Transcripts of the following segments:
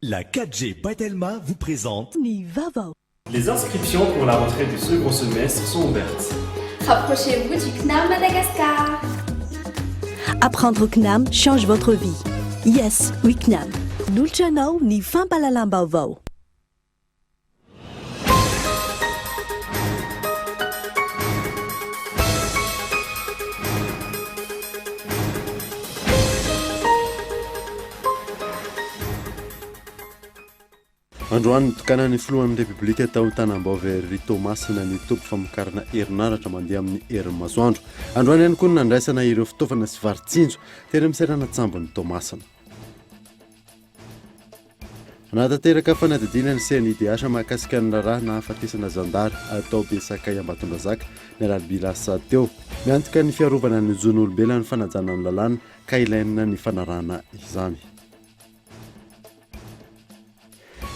La 4G Patelma vous présente Nivavo. Les inscriptions pour la rentrée du second semestre sont ouvertes. Rapprochez-vous du CNAM Madagascar. Apprendre au CNAM change votre vie. Yes, oui CNAM. Nous le channel ni fin palalambavo. Androany tokanan'ny filohan'ny Republika tao Tanambao-Very Tomasina ny topo famokarana herinaratra mandeha amin'ny herin'ny masoandro. Androany ihany koa nandraisana ireo fitaovana sy varitsinjo teny amin'ny serana tsambon'ny Tomasina. Natateraka fanadidina ny CNIDH mahakasika ny raharaha na hafatesana zandary atao Besakay Ambatondrazaka ny alarobia lasa teo. Miantoka ny fiarovana ny zon'olombelona ny fanajana ny lalàna ka ilaina ny fanarahana izany.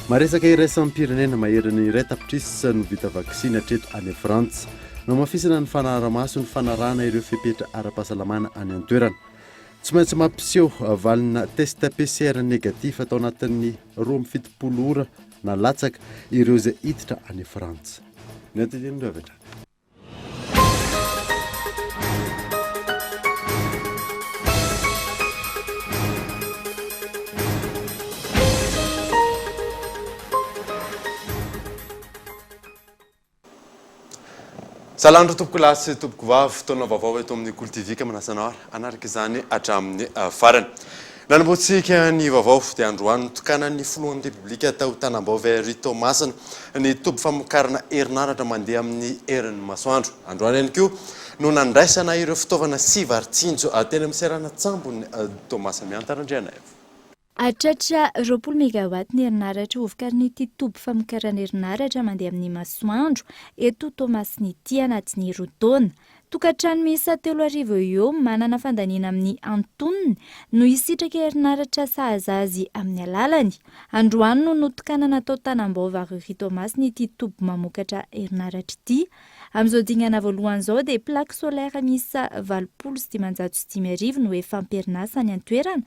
Maresaka iraisan'ny pirenena maheriny iray tapitrisa no vita vaksiny hatreto any Frantsa. Namafisana ny fanarahamaso ny fanarahana ireo fepetra ara-pahasalamana any an-toerana. Tsy maintsy mampiseho valina test PCR négatif atao anatin'ny 27 ora na latsaka ireo izay hiditra any Frantsa. Ny antidirindreo avy hatrany. Salandro tompoko lahy sy tompoko vavy fotoana vaovao eto amin'ny Kultivika manasana anaraka izany hatramin'ny farany. Nanamboatsika ny vaovao dia androany tokanan'ny filohan'ny Republika tao Tanambao-Very Tomasina ny topo famokarana herinaratra mandeha amin'ny herin'ny masoandro. Androany ihany koa no nandraisana ireo fitaovana sy varitsinjo teny amin'ny serana tsambon'ny Tomasina miantarandriana eo. Atratra 20 megawatt ny herinaratra vokarin'ity tobo famokarana herinaratra mandeha amin'ny masoandro eto Tomasina ity anatin'ny roa taona. Tokantrano miisa 3,000 eo manana fandaniana amin'ny Antoniny no hisitraka herinaratra sahazazy amin'ny alalany. Androany no notokanana tao Tanambao-Very Tomasina ity tobo mamokatra herinaratra ity. Amin'izao dingana voalohany izao dia plaque solaire miisa 7,950 no efa amperinasa ny an-toerana.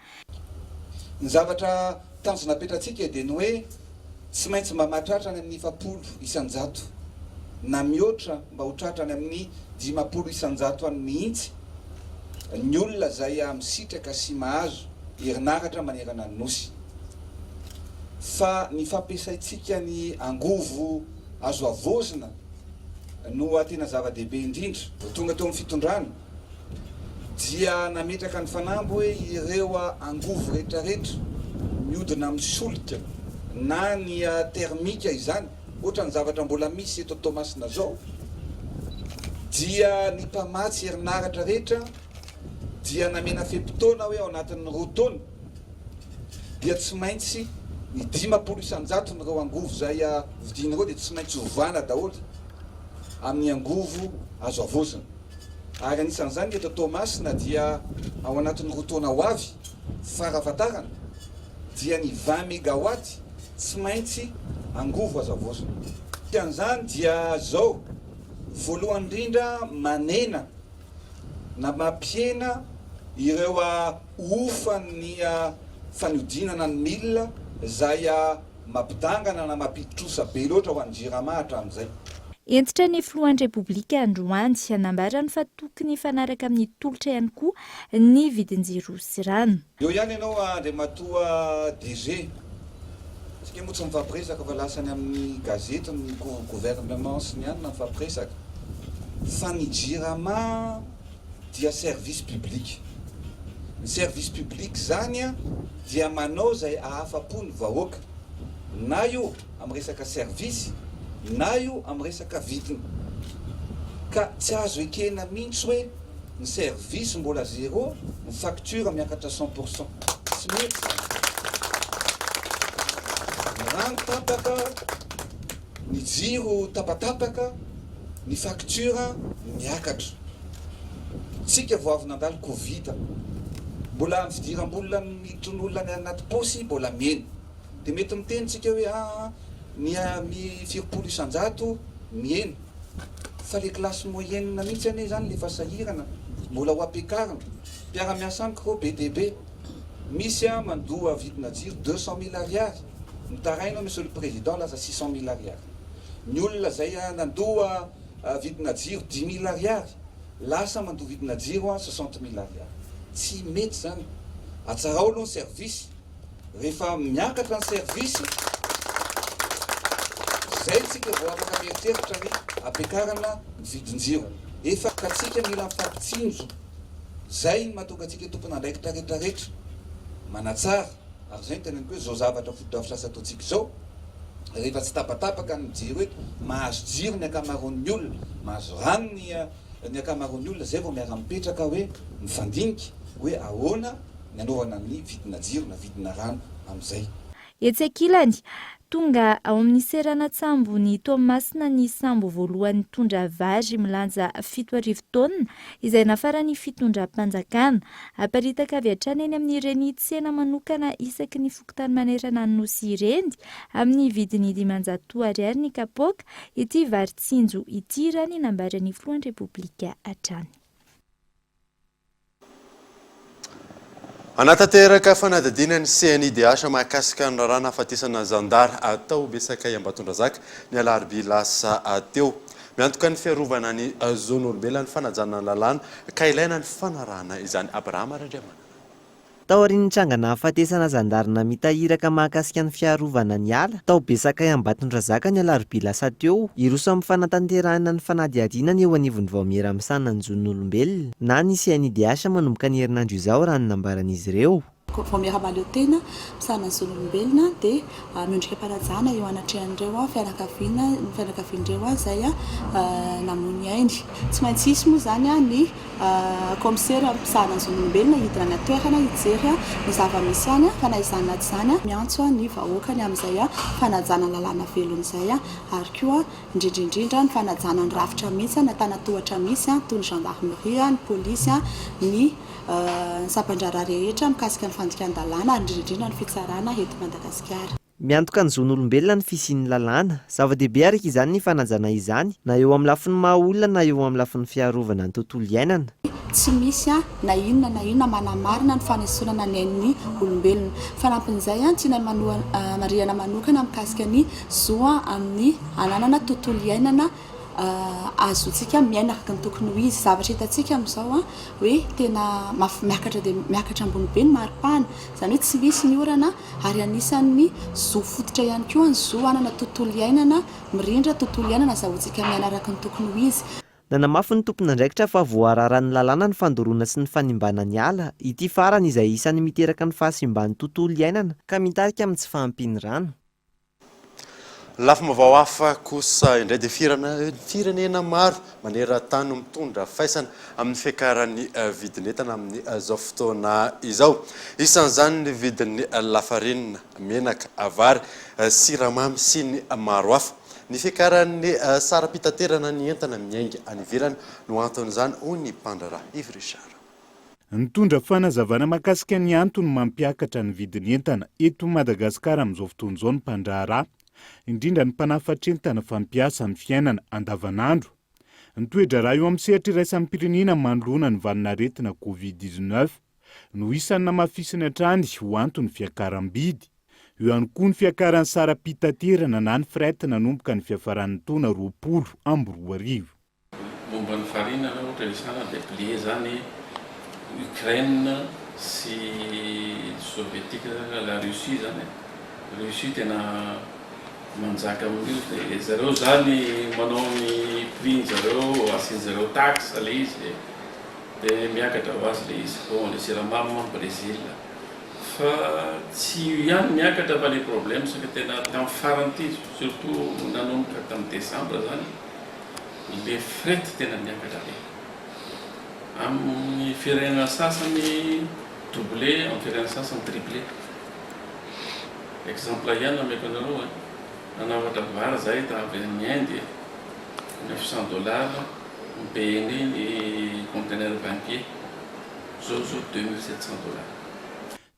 Ny zavatra tanjona petratsika dia ny hoe tsy maintsy mba mahatratrany amin'ny 100 isan-jato na mihoatra mba ho tratrany amin'ny 50 isan-jato any mihitsy ny olona izay misitraka sy mahazo herinaratra manerana ny nosy. Fa ny fampiasaitsika ny angovo azo avozina no tena zava-dehibe indrindra. Tonga teo amin'ny fitondrana dia nametraka ny fanambo hoe ireo angovo rehetrarehetra mihodina amin'ny solika na ny termika izany ohatra ny zavatra mbola misy eto Tomasina zao dia ny mpamatsy herinaratra rehetra dia namena fepitona hoe ao anatin'ny 2 taona dia tsy maintsy ny 50 isan-jato n'ireo angovo zay vidin'ireo dia tsy maintsy ovana daholo amin'ny angovo azo avozina. Ary anisan'izany eto Tomasina dia ao anatin'ny 2 taona ho avy farafatarana dia ny 20 megawatt tsy maintsy angovo azo avozina. An'izany dia zao voalohany indrindra manena na mampiena ireo ofan'ny faniodinana ny milina izay mampidangana na mampitrosa be loatra ho an'ny jirama hatramin'izay. Entitra ny filohan'ny Republika androany hanambarany fa tokony fanaraka amin'ny tolotra ihany koa ny vidin-jiro sy rano. Eo ihany ianao dia matoa DG. Tsika moa tsy mifampiresaka fa lasany amin'ny gazety ny gouvernement sy ny anina mifampiresaka. Fa ny jirama dia service public. Ny service public zany dia manao izay ahafapo ny vahoaka. Na io amin'ny resaka service na io amin'ny resaka vidina. Ka tsy azo ekena mihitsy hoe ny service mbola 0, ny facture miakatra 100%. Tsy mety. Ny rano tapaka, ny jiro tapatapaka, ny facture miakatra. Tsika vao avy nandalo Covid, mbola ny fidiram-bolona miditra ny olona anaty paosy mbola mieny. Dia mety miteny tsika hoe ny 40 isan-jato mieny. Fa le klasy moyenne mihitsy ane zany le fasahirana mbola ho ampiakarina. Mpiara-miasa amiko BDB misy mandoa vidina jiro 200 000 ariary mitaraina monsieur le président laza 600 000 ariary ny olona zay nandoa vidina jiro 10 000 ariary lasa mandoa vidina jiro 60 000 ariary tsy mety zany atsarao aloha ny service rehefa miakatra ny service zay tsika vao afaka mieritseritra ny ampiakarana ny vidin-jiro efa ka tsika mila mifampitsinjo zay ny mahatonga atsika tompona andraikitra rehetrarehetra manatsara ary zay ny tenany hoe zao zavatra fotodavitra asa ataontsika zao rehefa tsy tapatapaka ny jiro eto mahazo jiro ny akamaroan'ny olona mahazo rano ny akamaroan'ny olona zay vao miara mipetraka hoe mifandinika hoe ahoana ny anaovana ny vidina jiro na vidina rano amin'izay etsy ankilany tonga ao amin'ny seranatsambo ny Toamasina ny sambo voalohany tondra vary milanja 7 taona izay nafarany fitondram-panjakana aparitaka avy hatrany eny amin'ireny tsena manokana isaky ny fokontany manerana ny nosy irendy amin'ny vidiny 500 ariary ny kapoaka ity vary tsinjo ity raha ny nambarany filohan'ny repoblika hatrany. Anatanteraka fanadadiana ny CNIDH mahakasika ny raharaha nahafatesana zandara atao Besakay Ambatondrazaka ny alarobia lasa teo. Miantoka ny fiarovana ny zon'olombelona ny fanajana ny lalàna ka ilaina ny fanarahana izany. Abrahama Randriamana. Tao aorian'ny trangana hafatesana zandarina mitahiraka mahakasika ny fiarovana ny ala tao Besakay Ambatondrazaka ny alarobia lasa teo iroso amin'ny fanatanterahana ny fanadihadihana eo anivon'ny Vaomera misana ny zon'olombelona na ny CNIDH manomboka ny herinandro izao raha ny nambaran'izy ireo. Vaomera mahaleo tena misana ny zon'olombelona dia miondrika mpanajana eo anatrehan'ireo fianakavian'ireo izay namony ainy tsy maintsy isy moa zany ny komisera misana ny zon'olombelona hidina ny atoerana hijery ny zava-misy any fa na izany tsy zany miantso ny vahoakany amin'izay fanajana lalàna velon'izay ary koa indrindrindrindra ny fanajana ny rafitra mihitsy natana tohatra misy toy ny gendarmerie ny polisy ny sapandrara rehetra mikasika ny fandikan-dalàna ary indrindrindrindra ny fitsarana eto Madagasikara. Miantoka ny zon'olombelona ny fisian'ny lalàna zava-dehibe araka izany ny fanajana izany na eo amin'ny lafin'ny mahaolona na eo amin'ny lafin'ny fiarovana ny tontolo iainana. Tsy misy na inona manamarina ny fanesonana ny ain'ny olombelona. Fanampin'izay tiana mariana manokana mikasika ny zoa amin'ny ananana tontolo iainana azotsika miaina araka ny tokony ho izy. Zavatra hitantsika amin'izao hoe tena miakatra dia miakatra ambony be ny maripana izany hoe tsy misy ny orana ary anisan'ny zo fototra ihany koa ny zo anana tontolo iainana mirindra tontolo iainana zahoantsika miaina araka ny tokony ho izy. Nanamafy ny tompon'andraikitra fa voararan'ny lalàna ny fandoroana sy ny fanimbana ny ala ity farany izay isan'ny miteraka ny fahasimban'ny tontolo iainana ka mitarika amin'ny tsy fahampiany rano. Lafim-baovao hafa kosa indray dia firenena maro maneran-tany mitondra faisana amin'ny fiakaran'ny vidin'entana amin'izao fotoana izao. Isan'izany ny vidin'ny lafarinina, menaka, vary, siramamy sy ny maro hafa. Ny fiakaran'ny sara-pitaterana ny entana miainga any ivelany no anton'izany hoy ny mpandraraha Yves Richard. Nitondra fanazavana mahakasika ny antony mampiakatra ny vidin'entana eto Madagasikara amin'izao fotoana izao ny mpandraraha indrindra ny mpanafatr'entana fampiasa amin'ny fiainana andavanandro. Ny toetra raha eo amin'ny sehatra iraisan'ny pirenena manoloana ny valinaretina Covid-19 no isan'ny namafisiny hatrany ho antony fiakaram-bidy. Eo ihany koa ny fiakaran'ny sara-pitaterana na ny fret nanomboka ny fiafaran'ny taona 20 amby 2000. Momba ny farina ohatra isana dia plie zany Ukraine sy Sovietika la Russie zany. Russie tena manjaka amin'io dia zareo zany manao ny prix zareo asian'zareo taxe le izy dia miakatra ho azy le izy. Bon, le siramamy Brésil fa tsy ihany miakatra fa le problème saka tena tamin'ny farany ity surtout nanomboka tamin'ny décembre zany le fret tena miakatra be. Amin'ny firenena sasany doublé, amin'ny firenena sasany triplé. Exemple ihany ameko anareo nanavatra vary zay avy amin'ny Inde $900 mipayeny ny conteneur 20 pieds zao $2700.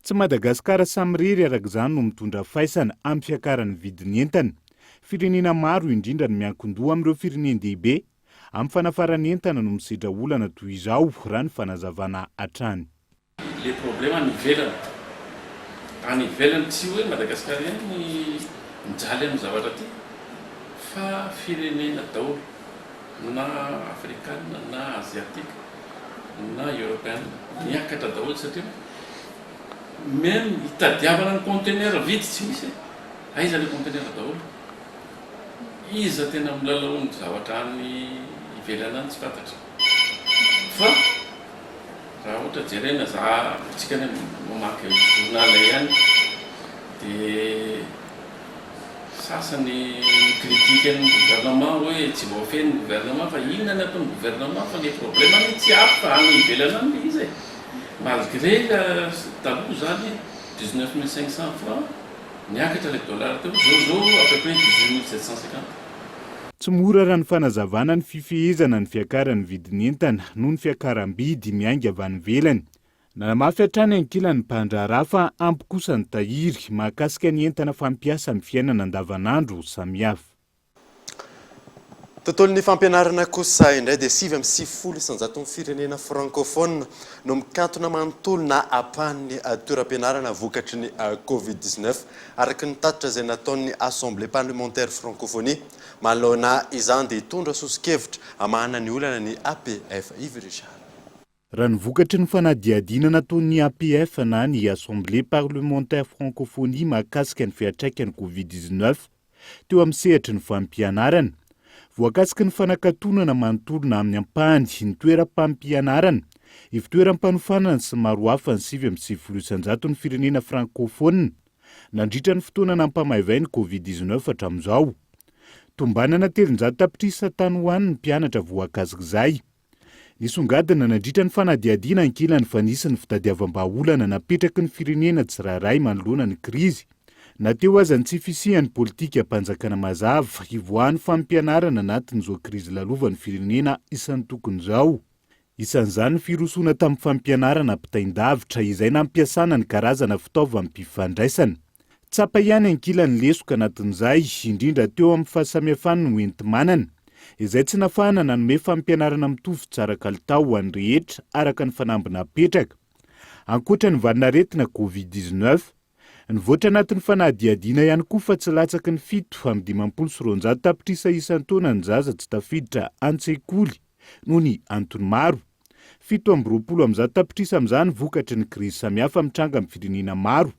Tsy Madagasikara samy rery araka izany no mitondra faisana amin'ny fiakaran'ny vidin'entana. Firenena maro indrindra no miankin-doha amin'ireo firenendehibe amin'ny fanafarany entana no misedra olana toy izao raha ny fanazavana hatrany. Le problème any ivelany any ivelany tsy hoe Madagasikara ihany mijaly amin'ny zavatra ty fa firenena daholo na afrikana na asiatika na européenne miakatra daholo satria même hitadiavana ny conteneur vity tsy misy aiza le conteneur daholo iza tena milalao ny zavatra any ivelana any tsy fantatra fa raha ohatra jerena za tsika ny mamaky journal ihany dia sasany critique ny gouvernement hoe tsy voafeny ny gouvernement fa inona ny ataon'ny gouvernement fa ny problème any tsy apy fa any ivelana any izy malgré taloha zany 19 500 francs niakatra le dollar teo zao à peu près 18 750. tsy mora raha ny fanazavana ny fifehezana ny fiakaran'ny vidin'entana noho ny fiakaram-bidy miainga avy any ivelany. Nanamafy hatrany ankilan'ny mpandraharaha fa ampy kosa ny tahiry mahakasika ny entana fampiasa amin'ny fiainana andavanandro samihafa. Tontolon'ny fampianarana kosa indray dia 7 isanjaton'ny firenena francophone no mikantona manontolo na apahan'ny toeram-pianarana vokatry ny Covid-19 araka ny tatitra izay nataon'ny Assemblée parlementaire francophonie manoloana izany dia hitondra sosikevitra hamahana ny olana ny APF Yves Richard. Raha ny vokatry ny fanadihadiana nataon'ny APF na ny Assemblée parlementaire francophonie mahakasika ny fiantraikan'ny Covid-19 teo amin'ny sehatry ny fampianarana. Voakasika ny fanakatonana manontolona amin'ny ampahany ny toeram-pampianarana, ivitoeram-panofanana sy maro hafa ny 7 isanjaton'ny firenena francophone nandritra ny fotoana nampamaivay ny Covid-19 hatramin'izao. Tombanana 700 tapitrisa tany ho an'ny mpianatra voakasika izay. Nisongadina nandritra ny fanadihadiana ankilan'ny fanisy ny fitadiavam-baolana napetraky ny firenena tsirairay manoloana ny krizy. Nateo aza ny tsy fisian'ny politika mpanjakana mazava hivoahan'ny fampianarana anatin'izao krizy lalovan'ny firenena isan'ny tokony izao. Isan'izany firosoana tamin'ny fampianarana mpitaindavitra izay nampiasana ny karazana fitaovam-pifandraisana. Tsapa ihany ankilan'ny lesoka anatin'izay indrindra teo amin'ny fahasamihafany no enti-manana izay tsy nafahana nanome fampianarana mitovy tsara kalitao ho an'ny rehetra araka ny fanambina apetraka. Ankoatra ny varinaretina Covid-19, nivoatra anatin'ny fanadihadiana ihany koa fa tsy latsaky ny 7 tapitrisa isan-taona ny zaza tsy tafiditra an-tsekoly noho ny antony maro. 7 tapitrisa amin'izany vokatry ny krizy samihafa mitranga amin'ny firenena maro,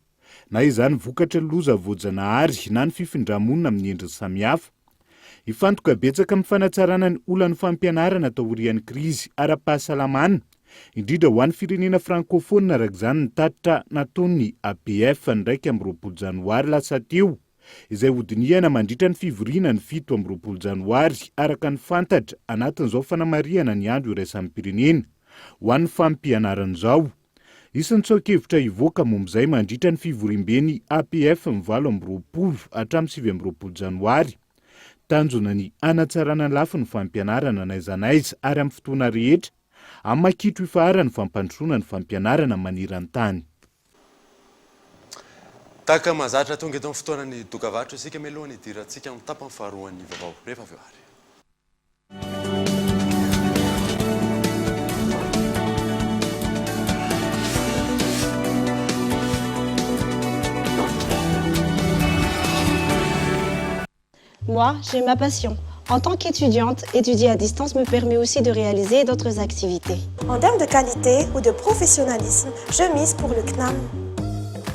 na izany vokatry ny loza voajanahary na ny fifindramonina amin'ny endriny samihafa. Ifantoka betsaka amin'ny fanatsarana ny olan'ny fampianarana taorian'ny krizy ara-pahasalamana, indrindra ho an'ny firenena francophone araka izany ny tatitra nataon'ny APF ny 20 janoary lasa teo, izay hodinihana mandritra ny fivoriana ny 7 janoary araka ny fantatra anatin'izao fanamariana ny andro iraisan'ny pirenena ho an'ny fampianaran'izao. Isan'ny tsoakevitra ivoaka momba izay mandritra ny fivoriam-ben'ny APF ny 20 hatramin'ny 7 janoary. Tanjona ny anatsarana ny lafiny fampianarana naizanaiza ary amin'ny fotoana rehetra, amin'ny makitro ifaharany fampandrosoana ny fampianarana maniran-tany. Tahaka mahazatra tonga eto amin'ny fotoanany dokavatra isika melohany idirantsika amin'ny tapany faharoan'ny vaovao rehefa avy eo ary. Moi, j'ai ma passion. En tant qu'étudiante, étudier à distance me permet aussi de réaliser d'autres activités. En termes de qualité ou de professionnalisme, je mise pour le CNAM.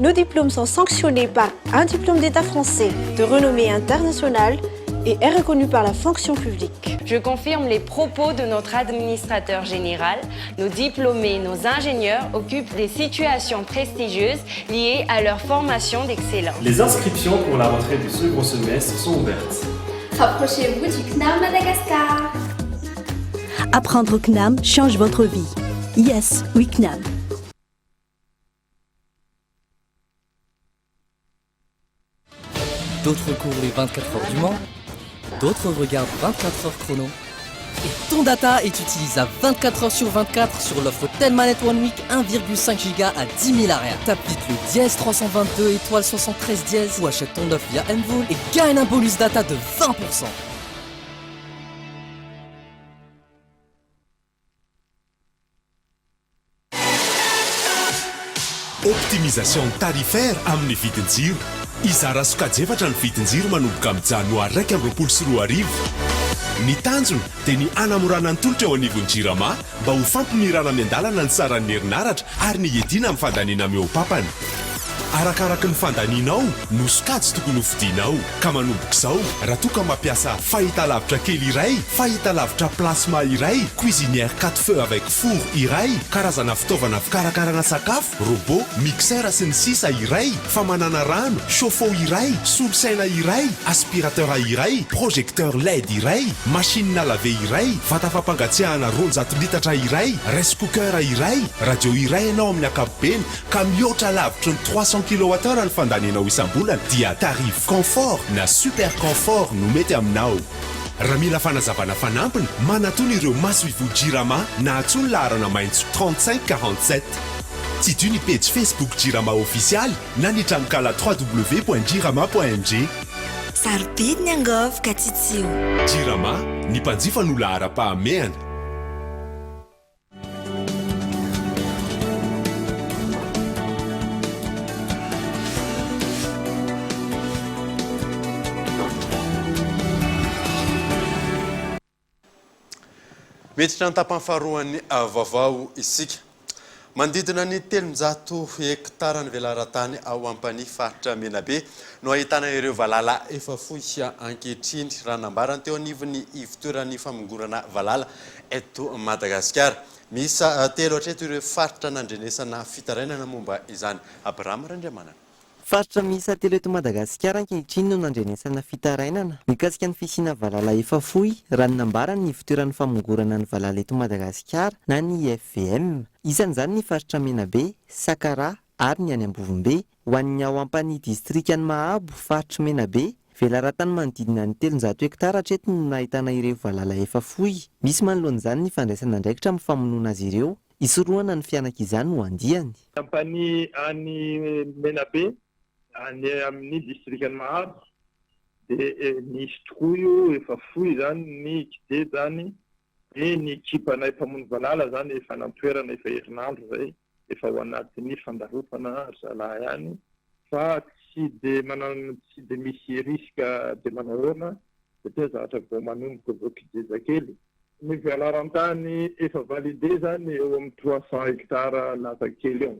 Nos diplômes sont sanctionnés par un diplôme d'État français de renommée internationale et est reconnu par la fonction publique. Je confirme les propos de notre administrateur général. Nos diplômés, nos ingénieurs occupent des situations prestigieuses liées à leur formation d'excellence. Les inscriptions pour la rentrée du second semestre sont ouvertes. Rapprochez-vous du CNAM Madagascar. Apprendre au CNAM change votre vie. Yes, oui CNAM. D'autres courent les 24 heures du Mans, d'autres regardent 24 heures chrono. Et ton data est utilisé à 24 heures sur 24 sur l'offre Telmanet One Week 1,5 Go à 10 000 arrières. Tape vite le dièse 322 étoile 73 dièse ou achète ton offre via Mvool et gagne un bonus data de 20%. optimisation tarifaire amin'ny vidin-jiro izara sokajefatra ny vidin-jiro manomboka amin'ny janoary 1 ny tanjona dia ny anamorana ny tolotra eo anivon'ny jirama mba ho fampimirana miandalana ny saran'ny herinaratra ary ny edina amin'ny fandaniana meopapany arakaraky ny fandanianao no sokajy tokony ho fidinao ka manomboka izao raha toka mampiasa fahitalavitra kely iray fahitalavitra plasma iray cuisinière 4 feux avec four iray karazana fitaovana fikarakarana sakafo robot mixeur sy ny sisa iray famanana rano chauffe-eau iray solosaina iray aspirateur iray projecteur led iray machine à laver iray vata fampangatsiahana 200 litatra iray rice cooker iray radio iray ianao amin'ny ankapobeny ka mihoatra lavitra ny 300 kWh ny fandanianao isam-bolana dia tarif confort na super confort no mety aminao raha mila fanazavana fanampiny manatony ireo masoivo jirama na atsony laharana maintso 3547 tsy dio ny page Facebook jirama official na ny tranon-kala www.jirama.mg sarobidiny angov ka tsy tsio jirama ny mpanjifa no lahara-pahamehana. Miditra ny tapany faharoan'ny vaovao isika mandidina ny 300 hektara ny velaran-tany ao ampany faritra Menabe no ahitana ireo valala efa fohy ankehitriny raha nambarany teo anivon'ny ivitoeran'ny famongorana valala eto Madagasikara. Misy 3 hatreto ireo faritra nandrenesana fitarainana momba izany. Abraham Randriamanana. Faritra miisa 3 eto Madagasikara ankehitriny no nandrenesana fitarainana mikasika ny fisiana valala efa fohy raha nambarany ny ivitoeran'ny famongorana ny valala eto Madagasikara na ny FVM. Isan'izany ny faritra Menabe, Sakara ary ny any Ambovombe ho an'ny ao ampany distrikan'ny Mahabo faritra Menabe. Velaran-tany manodidina ny 300 hektara hatreto no nahitana ireo valala efa fohy. Misy manoloan'izany ny fandraisana andraikitra amin'ny famonoana azy ireo. Isorohana ny fianakizany ho andiany. Ampany any Menabe any amin'ny distrikan'ny Mahabo dia nisy tokoa io efa fohy zany ny kide zany dia ny kipanay mpamono valala zany efa namtoerana efa herinandro zay efa ao anatin'ny fandarofana zalahy ihany fa tsy de misy risque de manahoana satria zavatra vao manomboka vao kideza kely. Ny velaran-tany efa validé zany eo amin'ny 300 hektara lasa kely eo.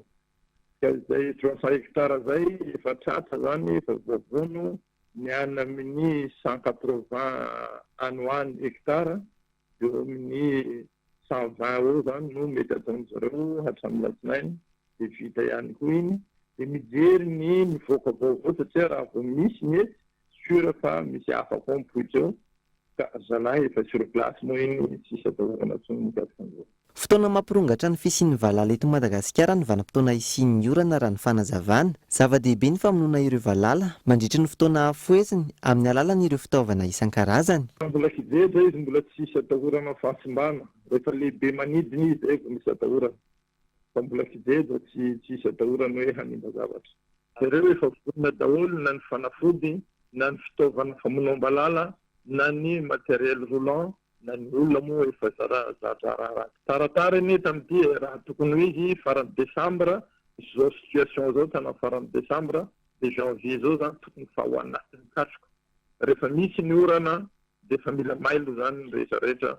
Zay 300 hektara zay efa tratra zany efa voavono ny any amin'ny 180 anoany hektara eo amin'ny 120 eo zany no mety ataony zareo hatramin'ny latsinainy dia vita ihany koa iny dia mijery ny mivoaka vaovao satria raha vao misy mety sura fa misy hafa koa mipoitra eo ka zalahy efa sur place moa iny tsisy atahorana tsony mikasika an'izao. Fotoana mampirongatra ny fisian'ny valala eto Madagasikara ny vanim-potoana isian'ny orana raha ny fanazavana. Zava-dehibe ny famonoana ireo valala mandritra ny fotoana afoeziny amin'ny alalan'ireo fitaovana isan-karazany. Mbola kijeja izy mbola tsisy atahorana fahasimbana. Rehefa lehibe manidina izy zay vao misy atahorana. Fa mbola kijeja tsisy atahorana hoe hanimba zavatra. Ireo efa vonona daholo na ny fanafody na ny fitaovana famonoam-balala na ny matériel roulant na ny olona moa efa zara taratara iny tamity raha tokony ho izy farany Desambra zao situation zao tana farany Desambra de janvier zao zany tokony fa ho anatin'ny katroko. Rehefa misy ny orana de fa mila mailo zany rehetrarehetra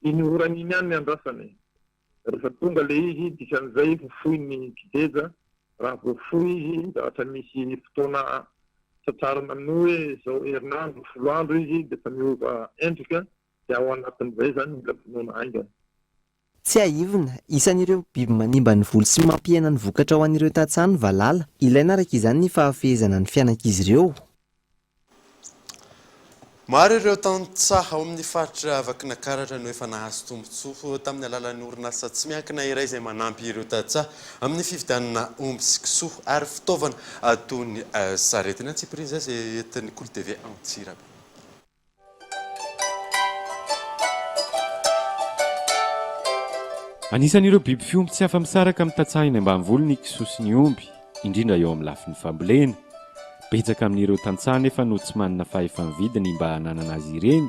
iny orana iny ihany ny andrasany. Rehefa tonga le izy dikan'izay fofoy ny kideja raha voafoy izy zavatra misy fotoana tsatsarana amin'ny hoe zao herinandro 10 andro izy de fa miova endrika dia ao anatin'izay zany mila vonoana aingana. Tsy aivina, isan'ireo biby manimba ny volo sy mampiena ny vokatra ho an'ireo tantsaha ny valala. Ilaina araka izany ny fahafehezana ny fianak'izy ireo. Maro ireo tantsaha ao amin'ny faritra Vakinankaratra no efa nahazo tombontsoa tamin'ny alalan'ny orinasa tsy miankina iray izay manampy ireo tantsaha amin'ny fividianana omby sy kisoa ary fitaovana toy ny sarety. Ny antsiprizy izay entin'ny Kolo TV Antsirabe. Anisan'ireo biby fiompy tsy afa-misaraka amin'ny tantsaha eny ambanivoly ny kisoa sy ny omby, indrindra eo amin'ny lafin'ny fambolena. Betsaka amin'ireo tantsaha nefa no tsy manana fahefa-mividiny mba hananana azy ireny,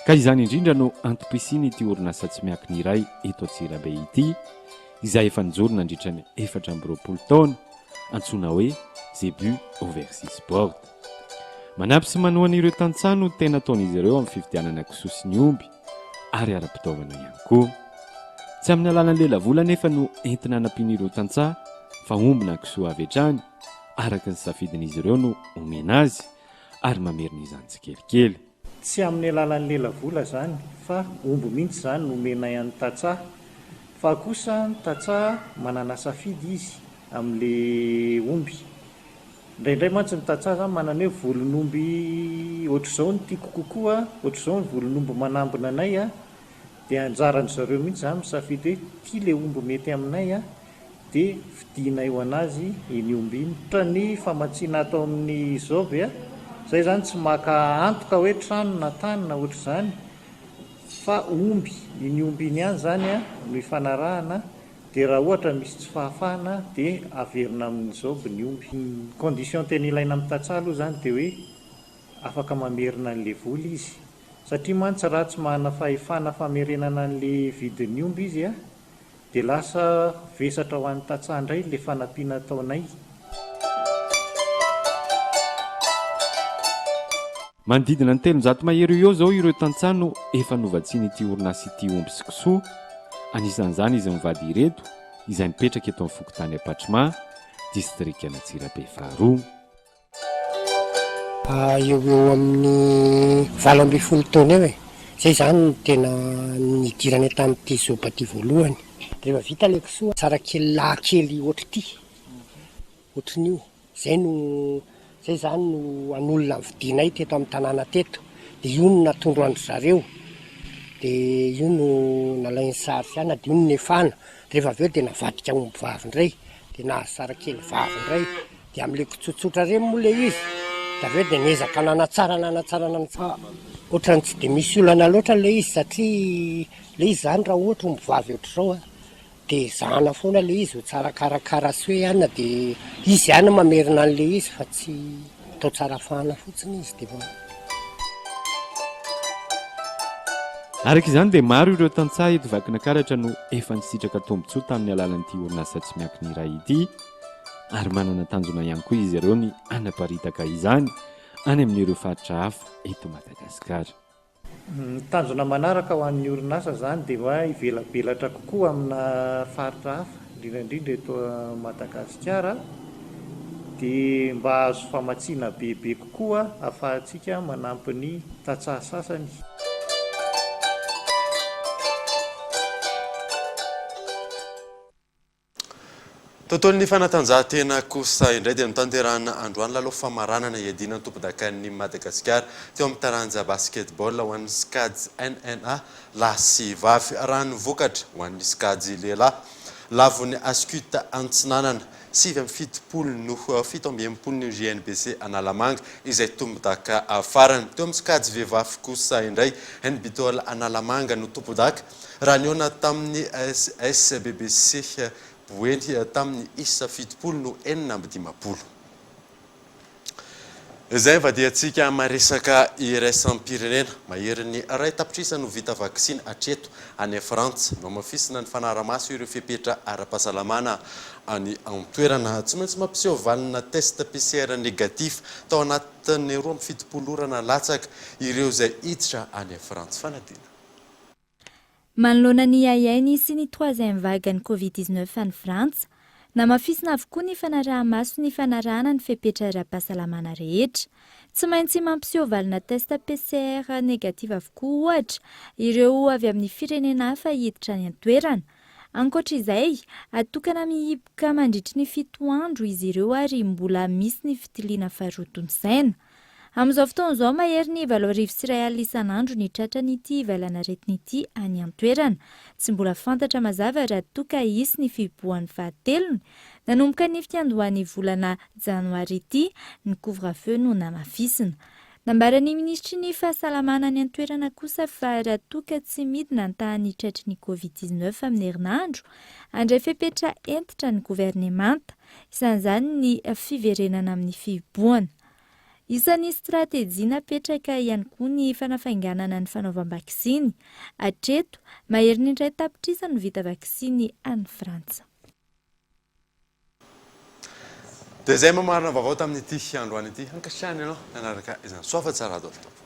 ka izany indrindra no antom-pisiany ity orinasa tsy miankina iray eto Antsirabe ity, izay efa nijoro nandritra ny 420 taona antsoina hoe zebu oversi sport. Manampy sy manohana ireo tantsaha no tena ataon'izy ireo amin'ny fividianana kisoa sy ny omby ary ara-pitaovana ihany koa. Tsy amin'ny alalan'ny lelavola nefa no entina hanampian'ireo tantsaha fa omby na kisoa avy hatrany araka ny safidin'izy ireo no omena azy ary mamerina izany tsikelikely. Tsy amin'ny alalan'ny lelavola zany fa omby mihitsy zany no omena ihany tantsaha, fa kosa ny tantsaha manana safidy izy amin'le omby. Indraindray mantsy ny tantsaha zany manana hoe volon'omby ohatr'izao ny tiako kokoa, ohatr'izao ny volon'omby manambona anay dia anjaran'zareo mihitsy zany misafidy hoe tia le omby mety aminay dia vidinay ho anazy iny omby iny. Ohatra ny famatsiana atao amin'ny zoby zay zany tsy maka antoka hoe trano na tany na ohatr'izany fa omby, iny omby iny ihany zany no ifanarahana, dia raha ohatra misy tsy fahafahana dia averina amin'ny zoby ny omby. Condition tena ilaina amin'ny tantsaha aloha zany dia hoe afaka mamerina an'le vola izy, satria mantsy raha tsy manana fahefana famerenana an'le vidin'ny omby izy dia lasa vesatra ho an'ny tantsaha indray le fanampiana ataonay. Manodidina ny 300 mahery eo zao ireo tantsaha no efa novatsiany ity orinasa ity omby sy kisoa. Anisan'izany izy mivady ireto izay mipetraka eto amin'ny Fokotany Ampatrima, distrika Antsirabe faharoa. Eo amin'ny 20 taona eo zay zany no tena nidirana tamin'ity zoba ty voalohany. Rehefa vita le kisoa tsara kely lahakely ohatrin'io zay zany no an'olona vidinay teto amin'ny tanàna teto, dia io no natondro andro zareo, dia io no nalainy sary siana, dia io no nefana. Rehefa aveo dia navadika omby vavy indray, dia nahazo sara kely vavy indray, dia amin'ile kitsotsotra reny moa le izy, dia aveo dia niezaka nanatsara ohatrany tsy dia misy olana loatra le izy, satria le izy zany raha ohatra omby vavy ohatr'izao dia zahana foana le izy ho tsara karakara sy hoe ihany dia izy ihany mamerina an'le izy fa tsy atao tsara fahana fotsiny izy dia araka izany dia maro ireo tantsaha eto Vakinankaratra no efa nisitraka tombotsoa tamin'ny alalan'ity orinasa tsy miankin iray ity, ary manana tanjona ihany koa izy ireo ny anaparitaka izany any amin'ireo faritra hafa eto Madagasikara. Ny tanjona manaraka ho an'ny orinasa zany dia hoa ivelabelatra kokoa amina faritra hafa, indrindraindrindra eto Madagasikara, dia mba azo famatsiana bebe kokoa ahafahantsika manampy ny tantsaha sasany. Tontolon'ny fanatanjahantena kosa indray dia nitanterahana androany lalao famaranana iadina ny tompo-dakan'ny Madagasikara teo amin'ny taranja basketball ho an'ny Skady NNA lahy sy vavy, raha nivokatra ho an'ny Skady lehilahy lavon'ny Askuta Antsinanana 7-70 no 7-70 ny JNBC Analamanga izay tompo-daka farany. Teo amin'ny Skady vehivavy kosa indray NBTOL Analamanga no tompo-daka raha niona tamin'ny SBBC Boeny tamin'ny isa 70 no 4-50. Izay vadiantsika maresaka iraisam-pirenena maherin'ny ray tapitrisa no vita vaksiny atreto any Frantsa no mafisina ny fanaramaso ireo fepetra ara-pahasalamana any antoerana tsy maintsy mampiseho valina test PCR negatif tao anatin'ny 27 orana latsaka ireo izay hiditra any Frantsa fanadina. Manoloana ny iainy sy ny troisième vague ny Covid-19 any Frantsa, namafisina avokoa ny fanarahamaso ny fanarahana ny fepetra ara-pahasalamana rehetra. Tsy maintsy mampiseho valina test PCR negatif avokoa ohatra ireo avy amin'ny firenena hafa hiditra ny antoerana. Ankoatra izay, atokana mihiboka mandritry ny 7 andro izy ireo ary mbola misy ny fitiliana faharotony saina. Amin'izao fotoan'izao mahery ny 7 isan'andro ny tratran'ity ivelana aretin'ity any antoerana. Tsy mbola fantatra mazava raha toka hisy ny fiboan'ny fahatelony, nanomboka ny fiandohan'ny volana janoary ity ny couvre-feu no namafisina. Nambaran'ny ministry ny fahasalamana ny antoerana kosa fa raha toka tsy midina ny tahan'ny tratran'ny Covid-19 amin'ny herinandro, andray fepetra entitra ny governemanta, isan'izany ny fiverenana amin'ny fiboana. Isan'ny stratégie napetraka ihany koa ny fanafainganana ny fanaovam-baksiny. Atreto, mahery ny indray tapitrisa no vita vaksiny any Frantsa. dia izay mamarina vaovao tamin'ity androany ity ankasitrahany ianao anaraka izany soafa tsara dolo tompoko.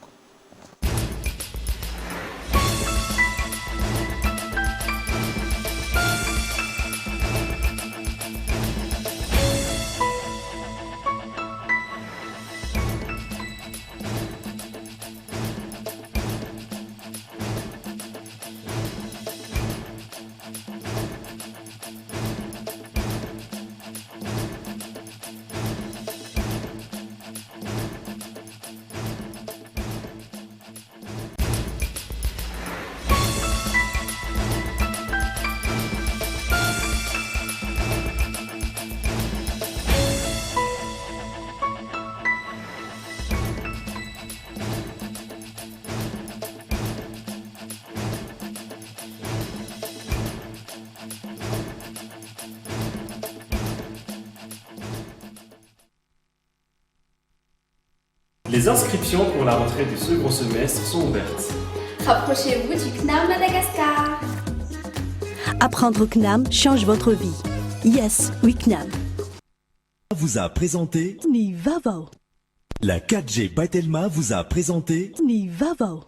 Les inscriptions pour la rentrée du second semestre sont ouvertes. Rapprochez-vous du CNAM Madagascar. Apprendre CNAM change votre vie. Yes, oui CNAM. Vous a présenté Ni Vavo. La 4G by Telma vous a présenté Ni Vavo.